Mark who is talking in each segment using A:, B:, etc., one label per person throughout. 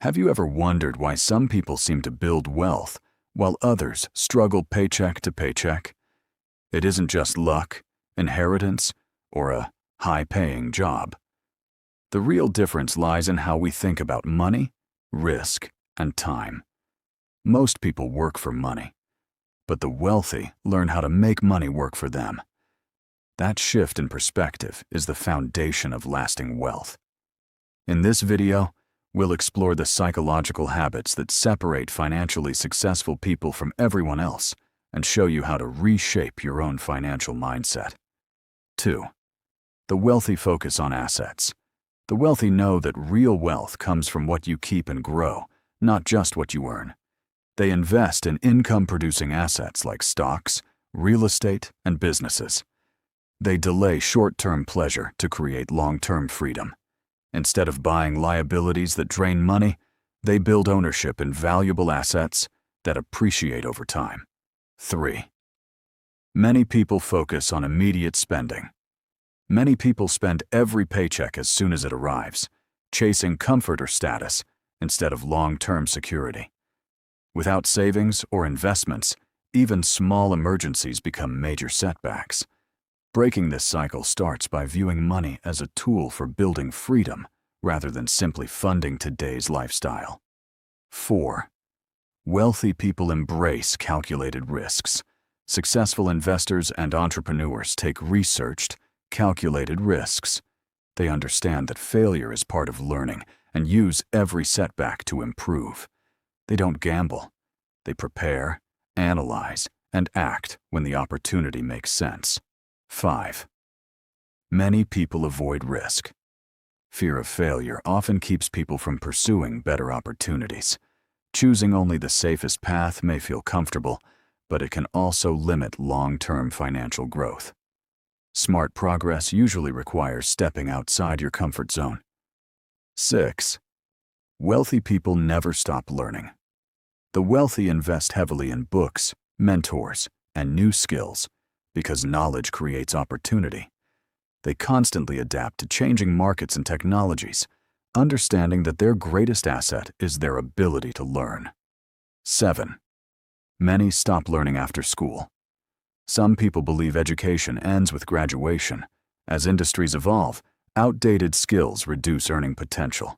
A: Have you ever wondered why some people seem to build wealth while others struggle paycheck to paycheck? It isn't just luck, inheritance, or a high-paying job. The real difference lies in how we think about money, risk, and time. Most people work for money, but the wealthy learn how to make money work for them. That shift in perspective is the foundation of lasting wealth. In this video, we'll explore the psychological habits that separate financially successful people from everyone else and show you how to reshape your own financial mindset. 2. The wealthy focus on assets. The wealthy know that real wealth comes from what you keep and grow, not just what you earn. They invest in income-producing assets like stocks, real estate, and businesses. They delay short-term pleasure to create long-term freedom. Instead of buying liabilities that drain money, they build ownership in valuable assets that appreciate over time. 3. Many people focus on immediate spending. Many people spend every paycheck as soon as it arrives, chasing comfort or status instead of long-term security. Without savings or investments, even small emergencies become major setbacks. Breaking this cycle starts by viewing money as a tool for building freedom rather than simply funding today's lifestyle. 4. Wealthy people embrace calculated risks. Successful investors and entrepreneurs take researched, calculated risks. They understand that failure is part of learning and use every setback to improve. They don't gamble. They prepare, analyze, and act when the opportunity makes sense. 5. Many people avoid risk. Fear of failure often keeps people from pursuing better opportunities. Choosing only the safest path may feel comfortable, but it can also limit long-term financial growth. Smart progress usually requires stepping outside your comfort zone. 6. Wealthy people never stop learning. The wealthy invest heavily in books, mentors, and new skills because knowledge creates opportunity. They constantly adapt to changing markets and technologies, understanding that their greatest asset is their ability to learn. 7. Many stop learning after school. Some people believe education ends with graduation. As industries evolve, outdated skills reduce earning potential.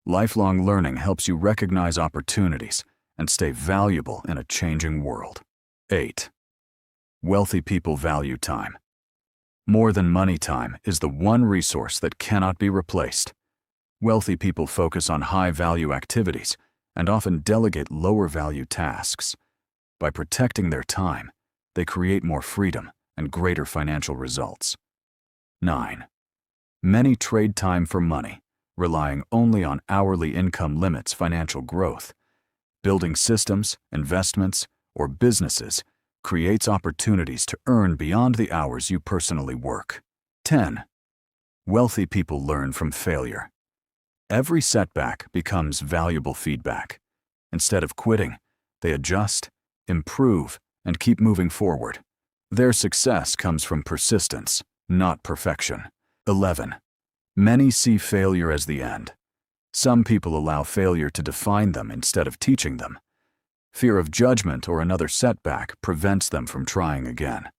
A: Lifelong learning helps you recognize opportunities and stay valuable in a changing world. 8. Wealthy people value time. More than money, time is the one resource that cannot be replaced. Wealthy people focus on high-value activities and often delegate lower-value tasks. By protecting their time, they create more freedom and greater financial results. 9. Many trade time for money, relying only on hourly income limits financial growth. Building systems, investments, or businesses creates opportunities to earn beyond the hours you personally work. 10. Wealthy people learn from failure. Every setback becomes valuable feedback. Instead of quitting, they adjust, improve, and keep moving forward. Their success comes from persistence, not perfection. 11. Many see failure as the end. Some people allow failure to define them instead of teaching them. Fear of judgment or another setback prevents them from trying again.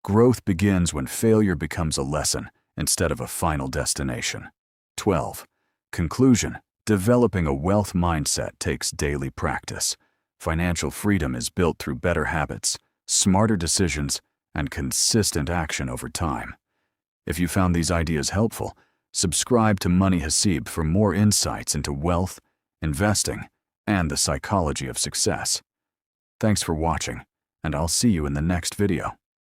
A: Growth begins when failure becomes a lesson instead of a final destination. 12. Conclusion: developing a wealth mindset takes daily practice. Financial freedom is built through better habits, smarter decisions, and consistent action over time. If you found these ideas helpful, subscribe to Money Hasib for more insights into wealth, investing, and the psychology of success. Thanks for watching, and I'll see you in the next video.